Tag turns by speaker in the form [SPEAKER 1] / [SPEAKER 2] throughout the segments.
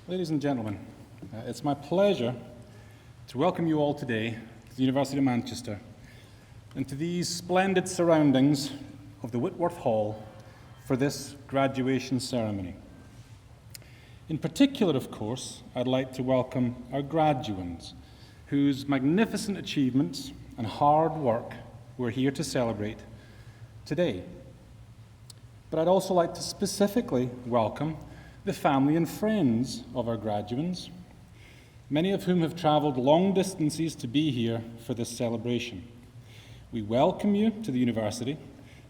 [SPEAKER 1] Ladies and gentlemen, it's my pleasure to welcome you all today to the University of Manchester and to these splendid surroundings of the Whitworth Hall for this graduation ceremony. In particular, of course, I'd like to welcome our graduands, whose magnificent achievements and hard work we're here to celebrate today. But I'd also like to specifically welcome the family and friends of our graduands, many of whom have travelled long distances to be here for this celebration. We welcome you to the university,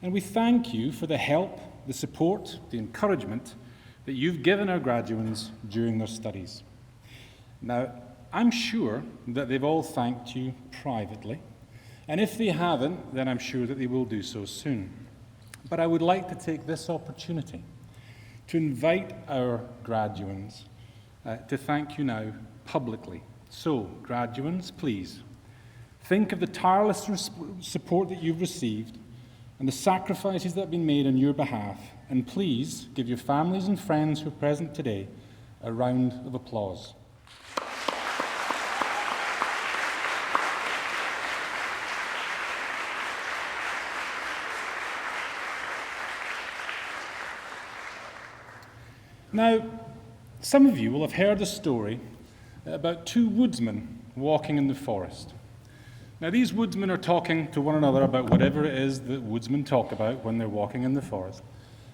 [SPEAKER 1] and we thank you for the help, the support, the encouragement that you've given our graduands during their studies. Now, I'm sure that they've all thanked you privately, and if they haven't, then I'm sure that they will do so soon. But I would like to take this opportunity to invite our graduands to thank you now publicly. So, graduands, please, think of the tireless support that you've received and the sacrifices that have been made on your behalf, and please give your families and friends who are present today a round of applause. Now, some of you will have heard a story about two woodsmen walking in the forest. Now, these woodsmen are talking to one another about whatever it is that woodsmen talk about when they're walking in the forest,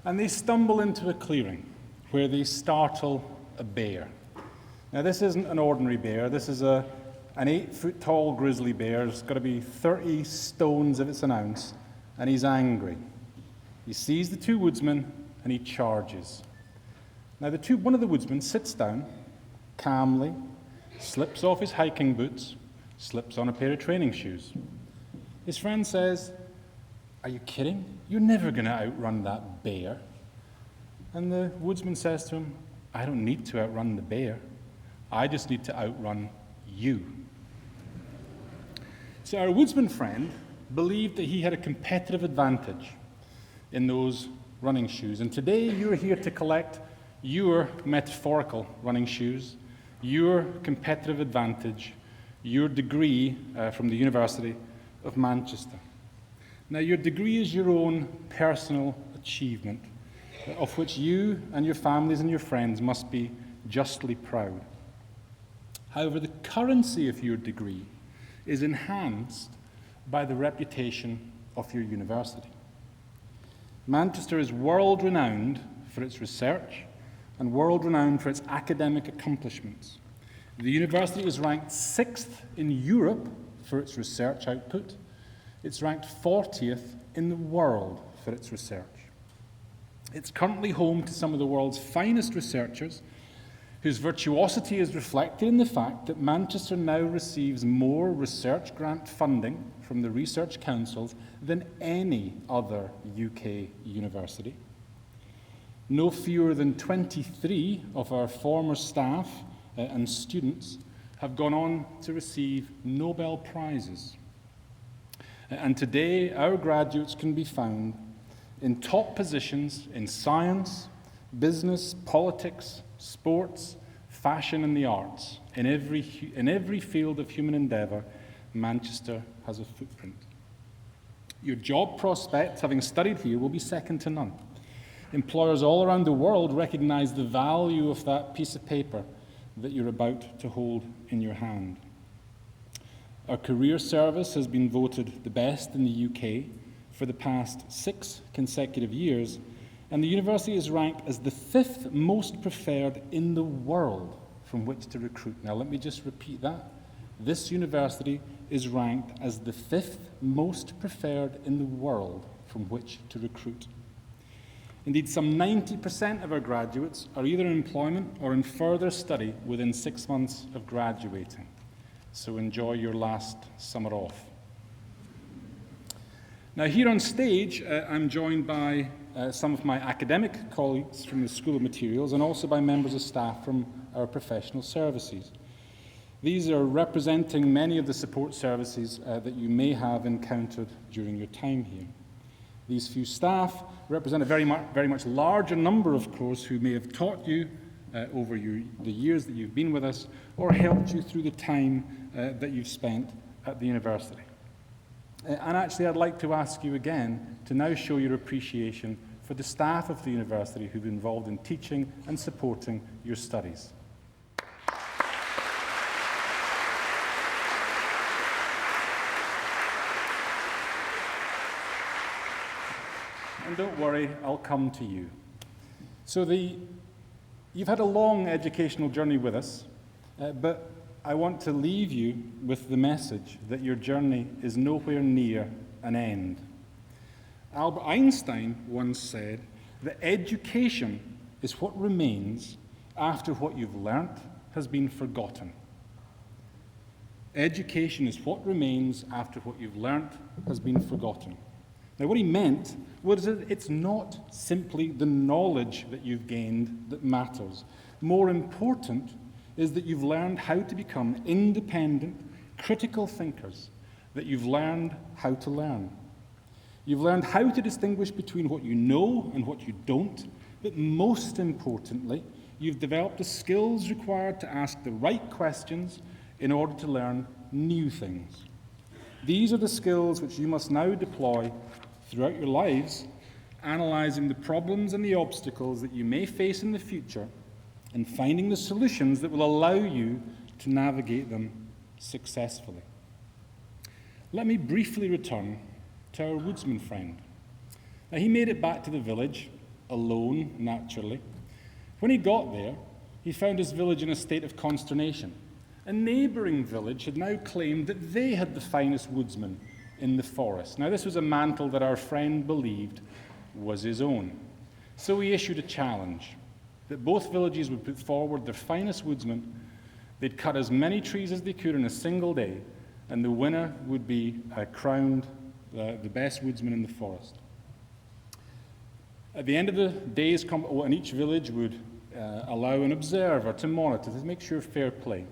[SPEAKER 1] and they stumble into a clearing where they startle a bear. Now, this isn't an ordinary bear. This is an 8-foot-tall grizzly bear. It's got to be 30 stones if it's an ounce, and he's angry. He sees the two woodsmen, and he charges. Now, one of the woodsmen sits down calmly, slips off his hiking boots, slips on a pair of training shoes. His friend says, "Are you kidding? You're never going to outrun that bear." And the woodsman says to him, "I don't need to outrun the bear. I just need to outrun you." So our woodsman friend believed that he had a competitive advantage in those running shoes. And today you're here to collect your metaphorical running shoes, your competitive advantage, your degree from the University of Manchester. Now, your degree is your own personal achievement, of which you and your families and your friends must be justly proud. However, the currency of your degree is enhanced by the reputation of your university. Manchester is world-renowned for its research and world-renowned for its academic accomplishments. The university is ranked 6th in Europe for its research output. It's ranked 40th in the world for its research. It's currently home to some of the world's finest researchers, whose virtuosity is reflected in the fact that Manchester now receives more research grant funding from the research councils than any other UK university. No fewer than 23 of our former staff and students have gone on to receive Nobel Prizes. And today, our graduates can be found in top positions in science, business, politics, sports, fashion, and the arts. In every field of human endeavour, Manchester has a footprint. Your job prospects, having studied here, will be second to none. Employers all around the world recognize the value of that piece of paper that you're about to hold in your hand. Our career service has been voted the best in the UK for the past 6 consecutive years, and the university is ranked as the 5th most preferred in the world from which to recruit. Now, let me just repeat that. This university is ranked as the 5th most preferred in the world from which to recruit. Indeed, some 90% of our graduates are either in employment or in further study within 6 months of graduating. So enjoy your last summer off. Now, here on stage, I'm joined by some of my academic colleagues from the School of Materials and also by members of staff from our professional services. These are representing many of the support services that you may have encountered during your time here. These few staff represent a very much larger number, of course, who may have taught you over the years that you've been with us, or helped you through the time that you've spent at the university. And actually, I'd like to ask you again to now show your appreciation for the staff of the university who've been involved in teaching and supporting your studies. And don't worry, I'll come to you. So you've had a long educational journey with us, but I want to leave you with the message that your journey is nowhere near an end. Albert Einstein once said that education is what remains after what you've learnt has been forgotten. Education is what remains after what you've learnt has been forgotten. Now, what he meant was that it's not simply the knowledge that you've gained that matters. More important is that you've learned how to become independent, critical thinkers, that you've learned how to learn. You've learned how to distinguish between what you know and what you don't, but most importantly, you've developed the skills required to ask the right questions in order to learn new things. These are the skills which you must now deploy throughout your lives, analyzing the problems and the obstacles that you may face in the future and finding the solutions that will allow you to navigate them successfully. Let me briefly return to our woodsman friend. Now, he made it back to the village, alone, naturally. When he got there, he found his village in a state of consternation. A neighbouring village had now claimed that they had the finest woodsman in the forest. Now, this was a mantle that our friend believed was his own. So he issued a challenge that both villages would put forward their finest woodsman. They'd cut as many trees as they could in a single day, and the winner would be crowned the best woodsman in the forest. At the end of the day's and each village would allow an observer to monitor to make sure fair play.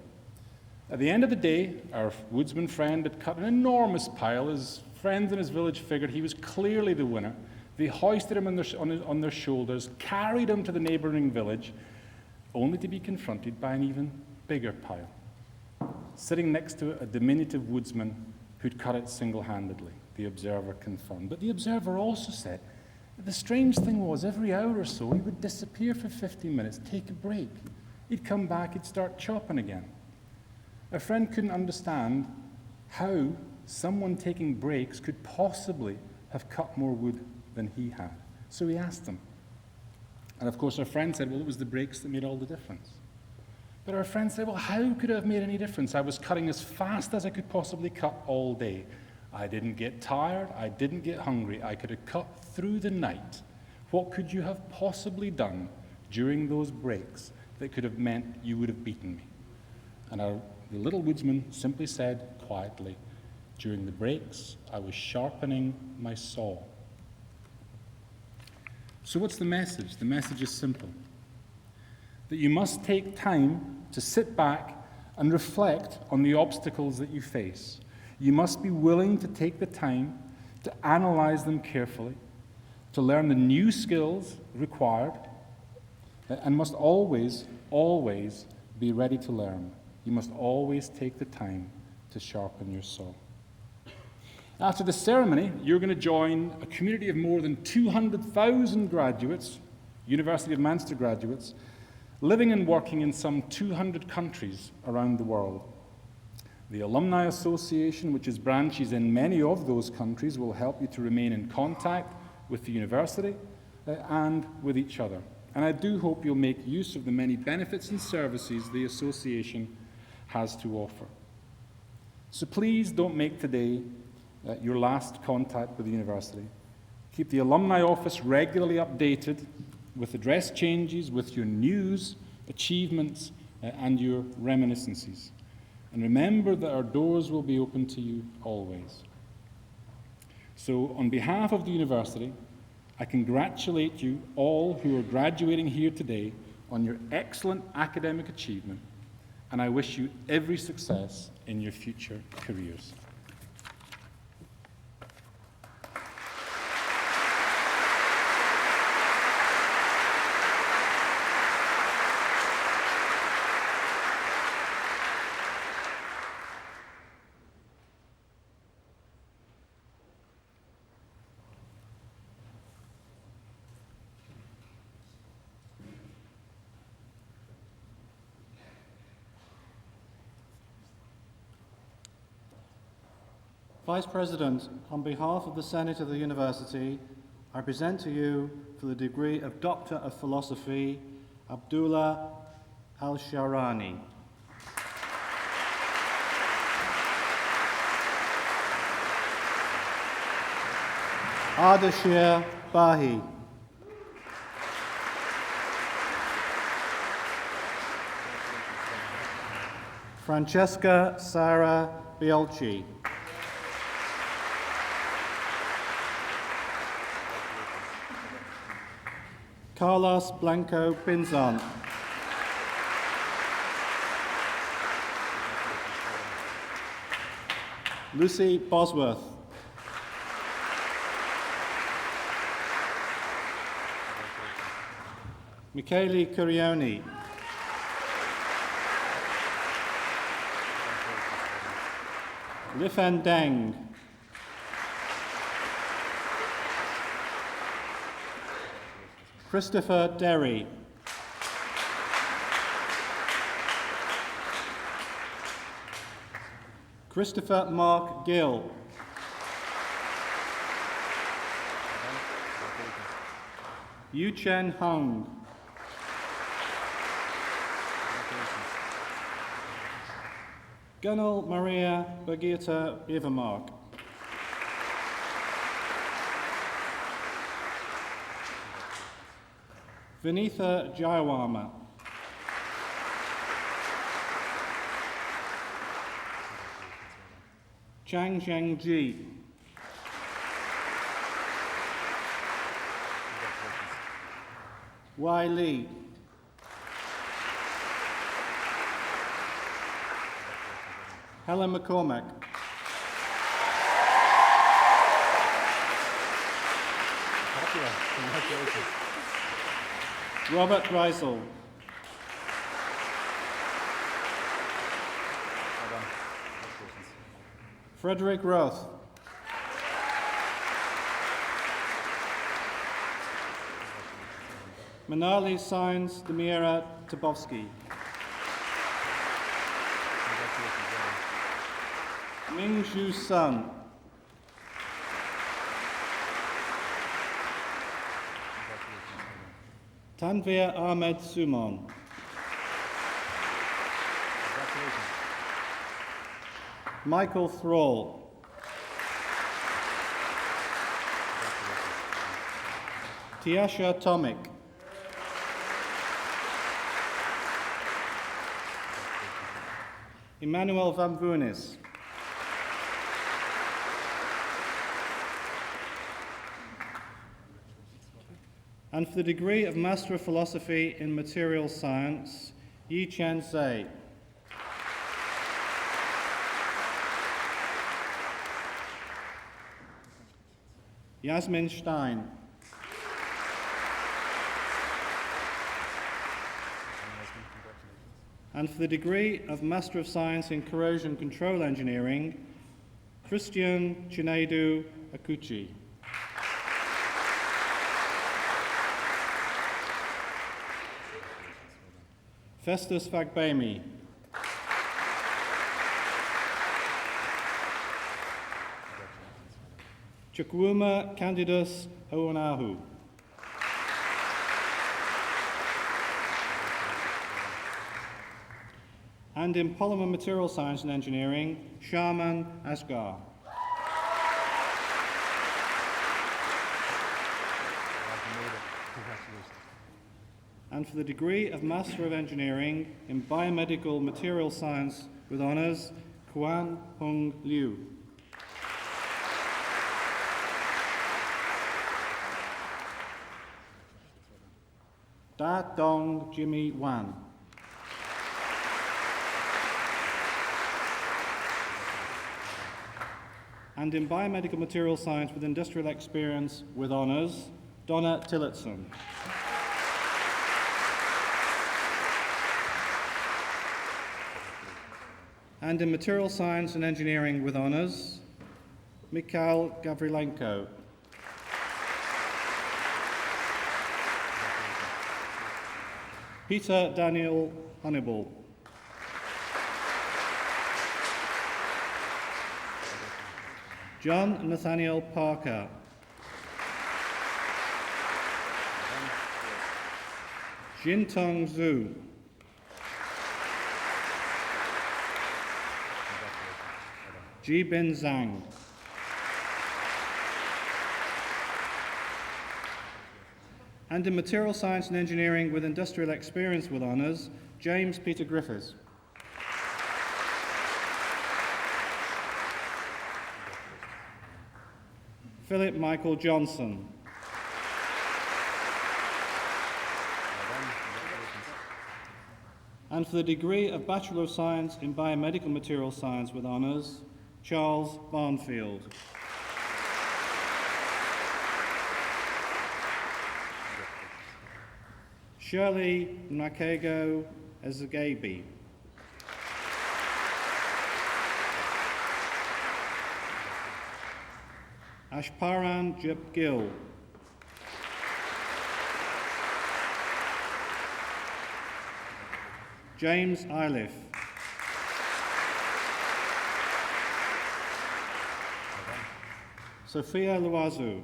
[SPEAKER 1] At the end of the day, our woodsman friend had cut an enormous pile. His friends in his village figured he was clearly the winner. They hoisted him on their shoulders, carried him to the neighboring village, only to be confronted by an even bigger pile, sitting next to a diminutive woodsman who'd cut it single-handedly, the observer confirmed. But the observer also said that the strange thing was, every hour or so, he would disappear for 15 minutes, take a break. He'd come back, he'd start chopping again. Our friend couldn't understand how someone taking breaks could possibly have cut more wood than he had. So he asked him. And of course, our friend said, well, it was the breaks that made all the difference. But our friend said, well, how could it have made any difference? I was cutting as fast as I could possibly cut all day. I didn't get tired. I didn't get hungry. I could have cut through the night. What could you have possibly done during those breaks that could have meant you would have beaten me? And the little woodsman simply said quietly, during the breaks, I was sharpening my saw. So what's the message? The message is simple. That you must take time to sit back and reflect on the obstacles that you face. You must be willing to take the time to analyze them carefully, to learn the new skills required, and must always, always be ready to learn. You must always take the time to sharpen your saw. After the ceremony, you're going to join a community of more than 200,000 graduates, University of Manchester graduates, living and working in some 200 countries around the world. The Alumni Association, which has branches in many of those countries, will help you to remain in contact with the university and with each other. And I do hope you'll make use of the many benefits and services the association has to offer. So please don't make today your last contact with the university. Keep the alumni office regularly updated with address changes, with your news, achievements, and your reminiscences. And remember that our doors will be open to you always. So on behalf of the university, I congratulate you all who are graduating here today on your excellent academic achievement, and I wish you every success in your future careers.
[SPEAKER 2] Vice President, on behalf of the Senate of the University, I present to you for the degree of Doctor of Philosophy, Abdullah Al-Sharani. Ardashir Bahi. Francesca Sara Biolci. Carlos Blanco Pinzon. Lucy Bosworth. Michele Curioni. Lifan Deng. Christopher Derry. Christopher Mark Gill. Yu Chen Hung. Gunnel Maria Birgitta Evermark. Vinitha Jayawama. Chang Zhengji. Wai Li. Helen McCormack. Robert Reisel. Frederick Roth. Manali Signs Demira Tabovsky. Ming Zhu Sun. Tanvir Ahmed Sumon. Michael Thrall. Tiasha Tomic. Emmanuel Van Vunis. And for the degree of Master of Philosophy in Material Science, Yi Chen Sei. Yasmin Stein. And for the degree of Master of Science in Corrosion Control Engineering, Christian Chinedu Akuchi. Festus Fagbemi. Chukwuma Candidus Oanahu. And in Polymer Material Science and Engineering, Sharman Asgar. And for the degree of Master of Engineering in Biomedical Material Science with honours, Kuan Hung Liu. Da Dong Jimmy Wan. And in Biomedical Material Science with Industrial Experience with honours, Donna Tillotson. And in Material Science and Engineering with honours, Mikhail Gavrilenko. Peter Daniel Hannibal. John Nathaniel Parker. Jintong Zhu. Jibin Zhang. And in Material Science and Engineering with Industrial Experience with Honours, James Peter Griffiths. Philip Michael Johnson. And for the degree of Bachelor of Science in Biomedical Material Science with Honours, Charles Barnfield. Shirley Nakego Ezagabi. Ashparan Jupgil. James Iliff. Sophia Loiseau.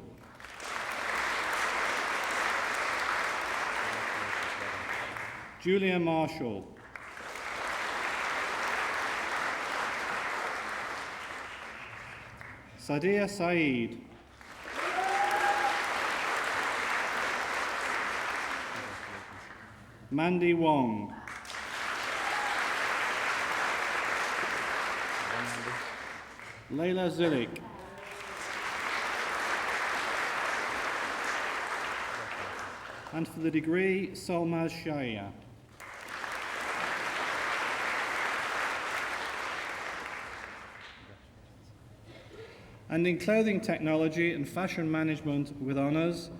[SPEAKER 2] Julia Marshall. Sadia Saeed. Mandy Wong. Leila Zilik. And for the degree, Solmaz Shaya. And in clothing technology and fashion management with honours,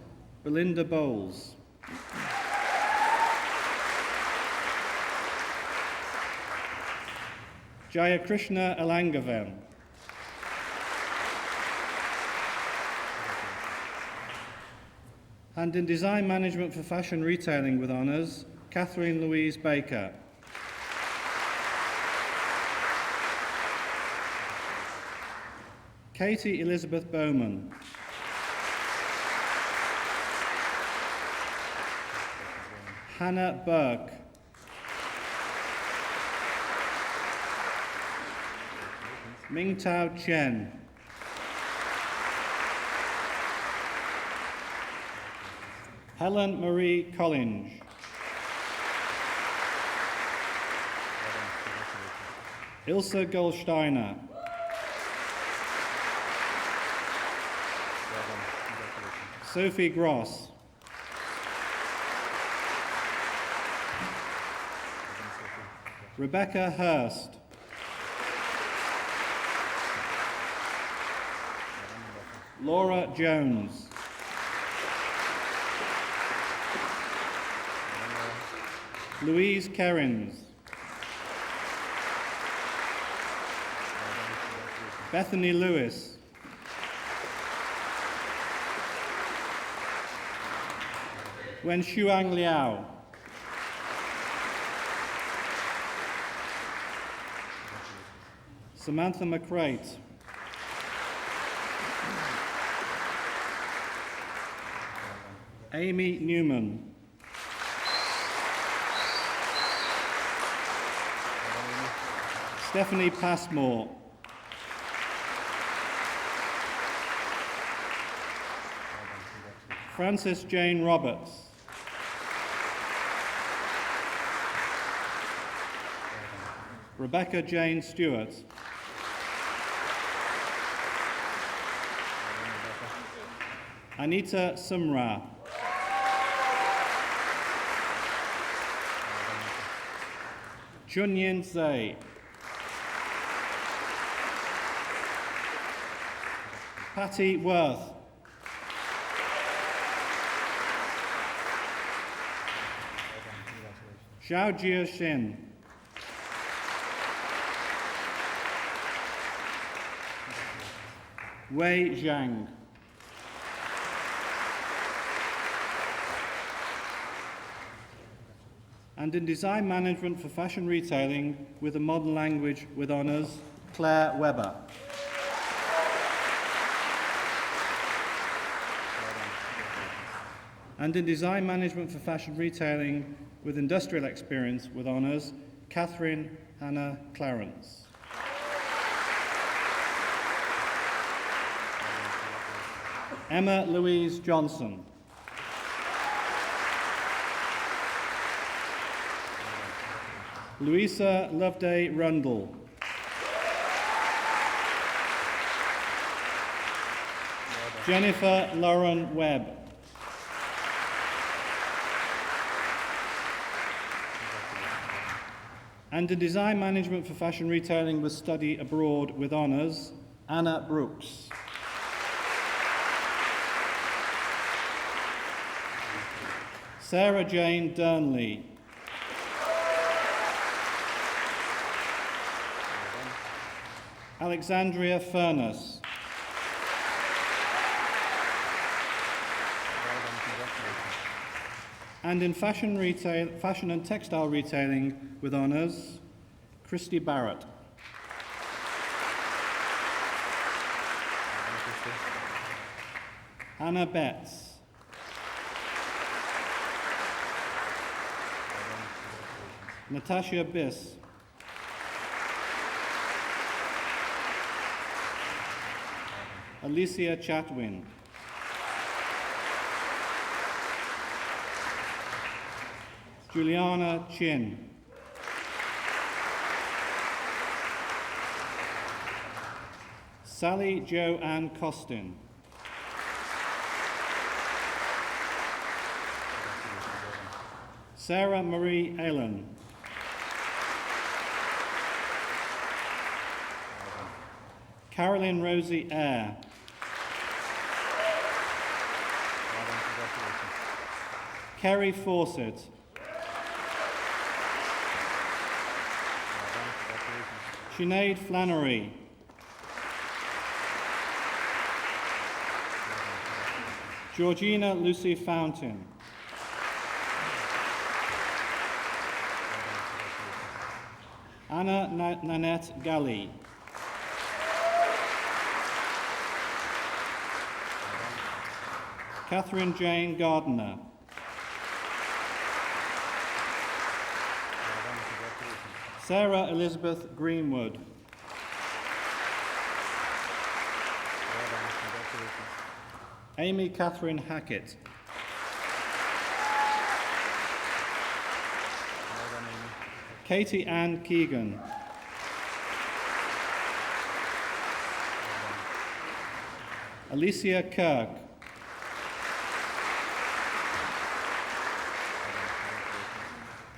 [SPEAKER 2] Belinda Bowles. Jayakrishna Alangavan. And in design management for fashion retailing with honours, Catherine Louise Baker. Katie Elizabeth Bowman. Hannah Burke. Mingtao Chen. Helen Marie Collinge. Ilse Goldsteiner. Sophie Gross. Rebecca Hurst. Laura Jones. Louise Kerrins. Bethany Lewis. Wen Shuang Liao. Samantha McCrate. Amy Newman. Stephanie Passmore. Frances Jane Roberts. Rebecca Jane Stewart. Anita Sumra. Chunyin Zay. Patty Worth. Xiao Jia Xin. Wei Zhang. And in design management for fashion retailing with a modern language with honours, Claire Webber. and in design management for fashion retailing with industrial experience with honours, Catherine Hannah Clarence. Emma Louise Johnson. Louisa Loveday Rundle. Jennifer Lauren Webb. And in design management for fashion retailing with study abroad with honours, Anna Brooks. Sarah Jane Durnley. Alexandria Furness. And in fashion and textile retailing with honours, Christy Barrett. Anna Betts. Natasha Biss. Alicia Chatwin. Juliana Chin. Sally Jo Ann Costin. Sarah Marie Allen. Carolyn Rosie Eyre. Kerry Fawcett. Sinead Flannery. Georgina Lucy Fountain. Anna Nanette Galley. Catherine Jane Gardner. Sarah Elizabeth Greenwood. Amy Catherine Hackett. Katie Ann Keegan. Alicia Kirk.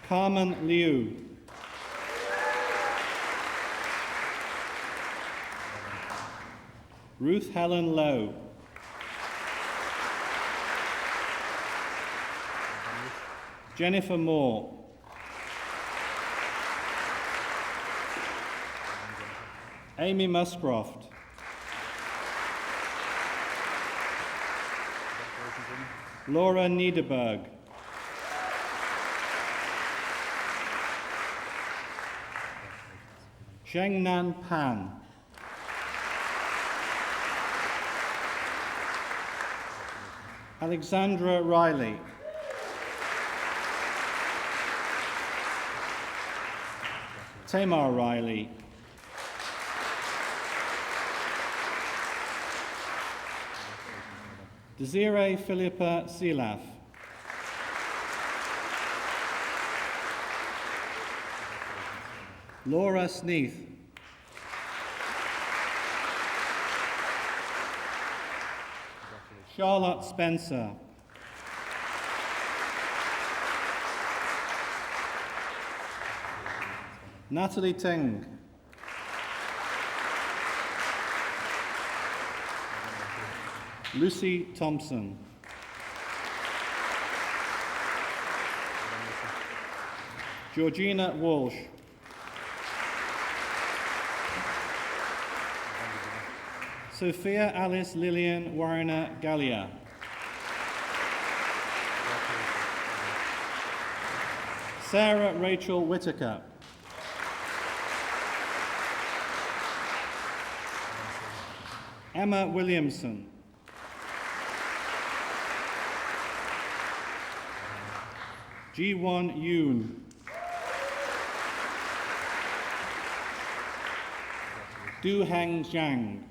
[SPEAKER 2] Carmen Liu. Ruth Helen Lowe. Jennifer Moore. Amy Muscroft. Laura Niederberg. Zhengnan Pan. Alexandra Riley. Tamar Riley. Desiree Philippa Silaf. Laura Sneath. Charlotte Spencer. Natalie Ting. Lucy Thompson. Georgina Walsh. Sophia Alice Lillian Warner Gallia. Sarah Rachel Whitaker. Emma Williamson. Ji-won Yoon. Du-heng Zhang.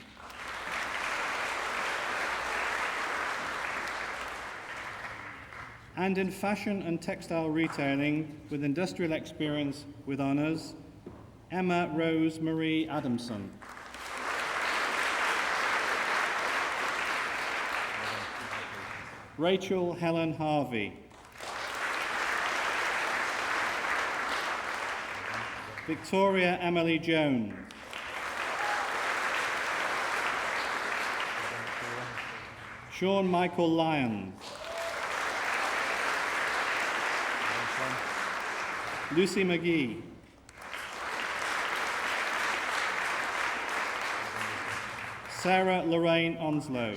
[SPEAKER 2] And in fashion and textile retailing with industrial experience with honours, Emma Rose Marie Adamson. Rachel Helen Harvey. Victoria Emily Jones. Sean Michael Lyons. Lucy McGee. Sarah Lorraine Onslow.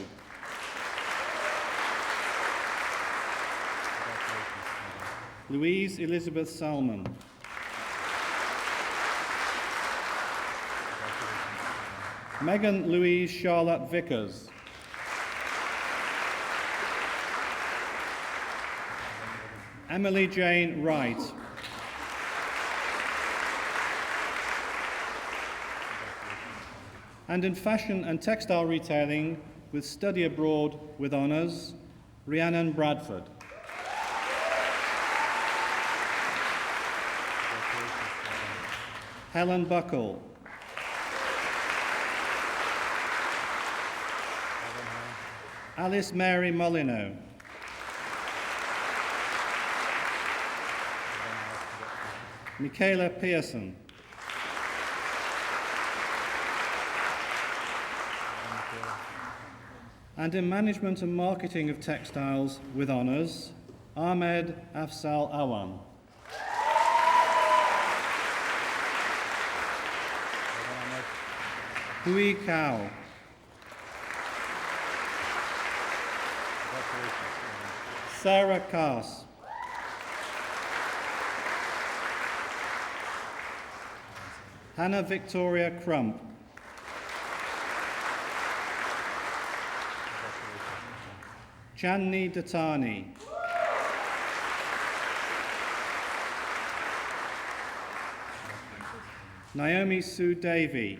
[SPEAKER 2] Louise Elizabeth Salmon. Megan Louise Charlotte Vickers. Emily Jane Wright. And in fashion and textile retailing with study abroad with honours, Rhiannon Bradford. Helen Buckle. Alice Mary Molyneux. Michaela Pearson. And in management and marketing of textiles with honours, Ahmed Afsal Awan. Hui Kao. Sarah Kaas. Hannah Victoria Crump. Chandni Datani. Naomi Sue Davey.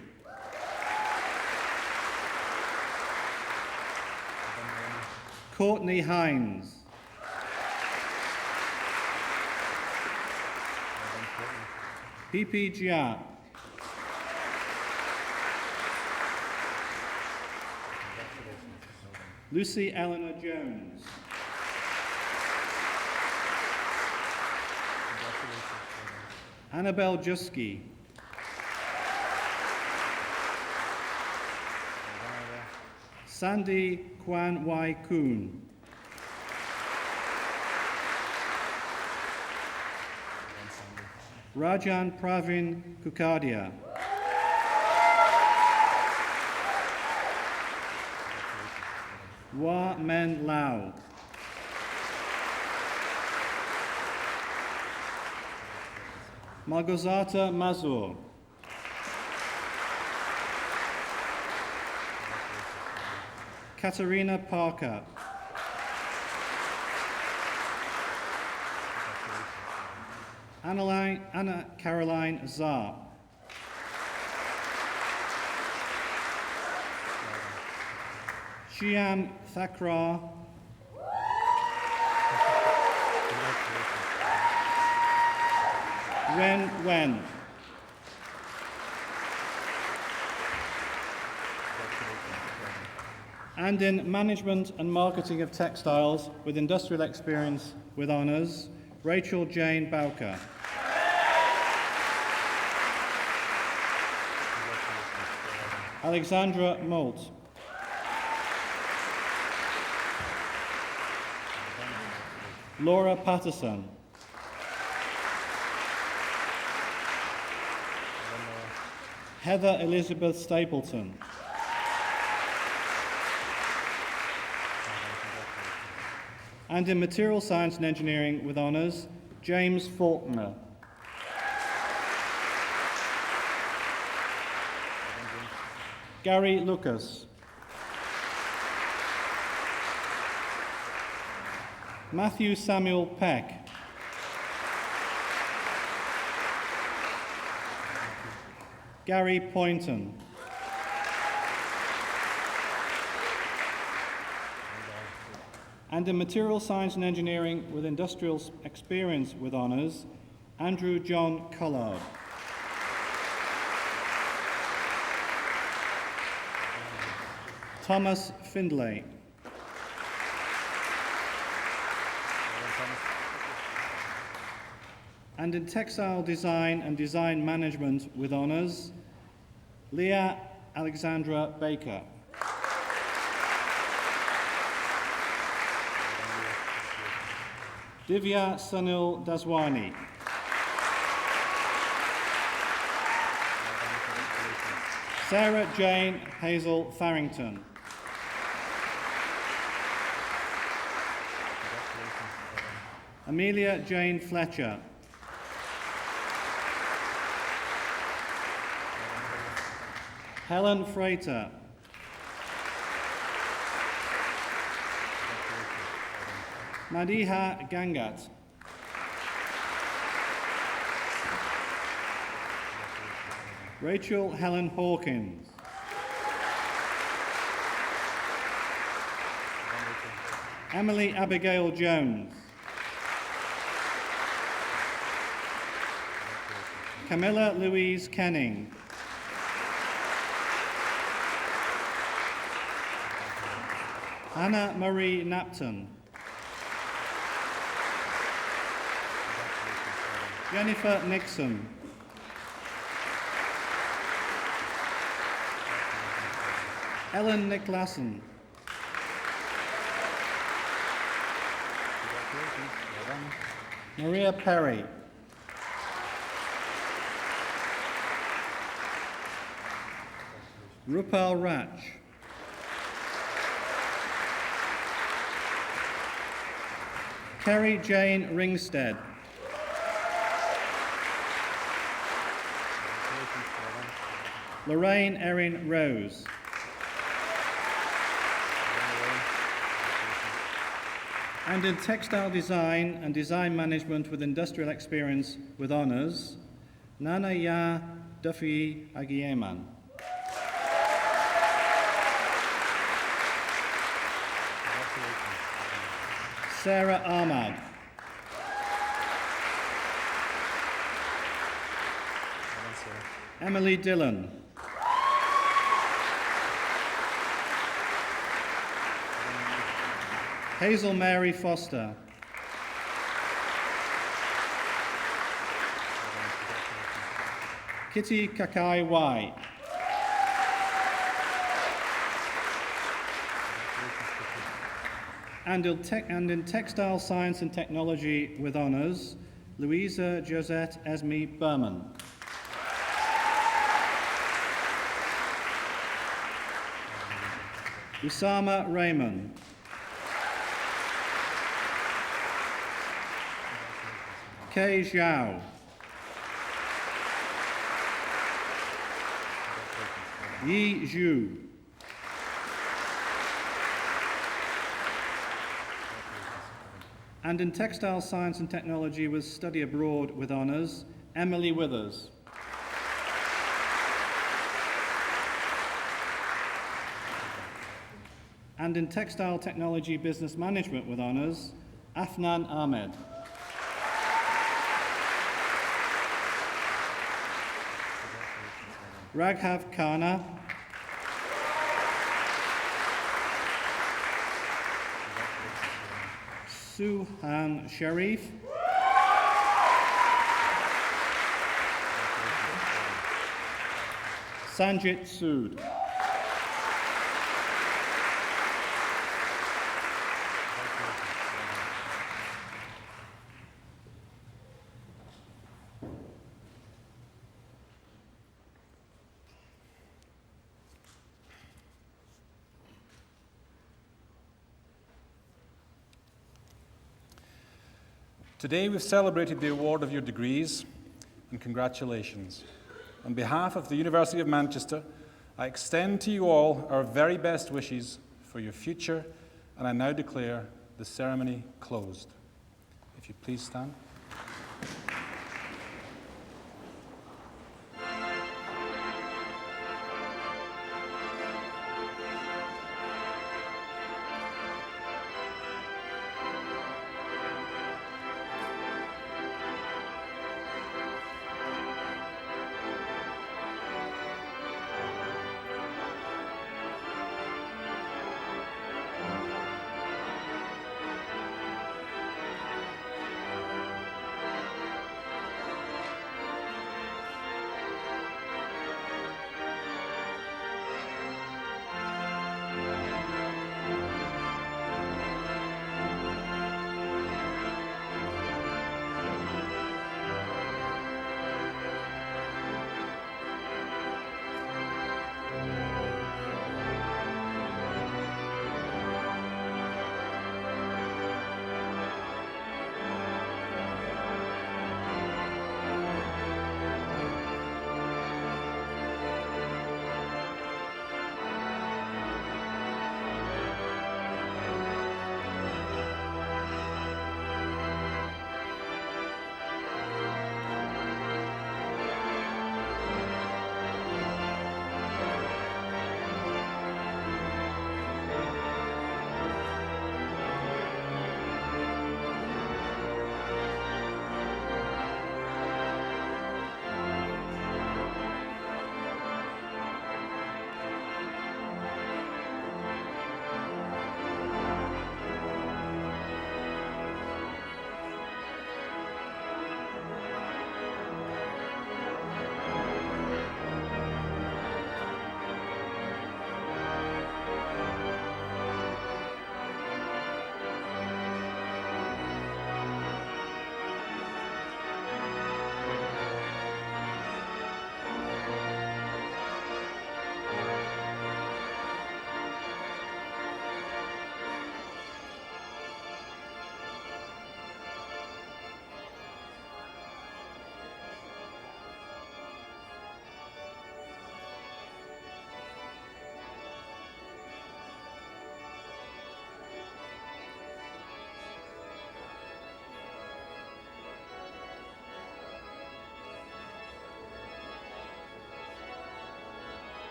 [SPEAKER 2] Courtney Hines. Pipi Jia. Lucy Eleanor Jones. Annabelle Jusky. Sandy Kwan Wai Koon. Rajan Pravin Kukadia. Wa Men Lau. Margozata Mazur. Katerina Parker. Anna Caroline Zar. Shiam Thakrar. Wen. And in management and marketing of textiles with industrial experience with honours, Rachel Jane Bowker. Alexandra Molt. Laura Patterson. Heather Elizabeth Stapleton. And in material science and engineering with honours, James Faulkner. Gary Lucas. Matthew Samuel Peck. Gary Poynton. And in Material Science and Engineering with Industrial Experience with Honours, Andrew John Collard. Thomas Findlay. And in Textile Design and Design Management with Honours, Leah Alexandra Baker. Divya Sunil Daswani. Sarah Jane Hazel Farrington. Amelia Jane Fletcher. Helen Freighter. Madiha Gangat. Rachel Helen Hawkins. Emily Abigail Jones. Camilla Louise Kenning. Anna Marie Napton. Jennifer Nixon. Ellen Nicklason. Maria Perry. Rupal Rach. Kerry Jane Ringstead. Lorraine Erin Rose. And in Textile Design and Design Management with Industrial Experience with Honours, Nana Ya Duffy Agieman. Sarah Ahmad. Emily Dillon. Hazel Mary Foster. Kitty Kakai White. And in Textile Science and Technology with Honours, Louisa Josette Esme Berman. Usama Raymond. Kei Zhao. Yi Zhu. And in Textile Science and Technology with Study Abroad with Honours, Emily Withers. And in Textile Technology Business Management with Honours, Afnan Ahmed. Raghav Khanna. Suhan Sharif. Sanjit Sood.
[SPEAKER 1] Today we've celebrated the award of your degrees, and congratulations. On behalf of the University of Manchester, I extend to you all our very best wishes for your future, and I now declare the ceremony closed. If you please stand.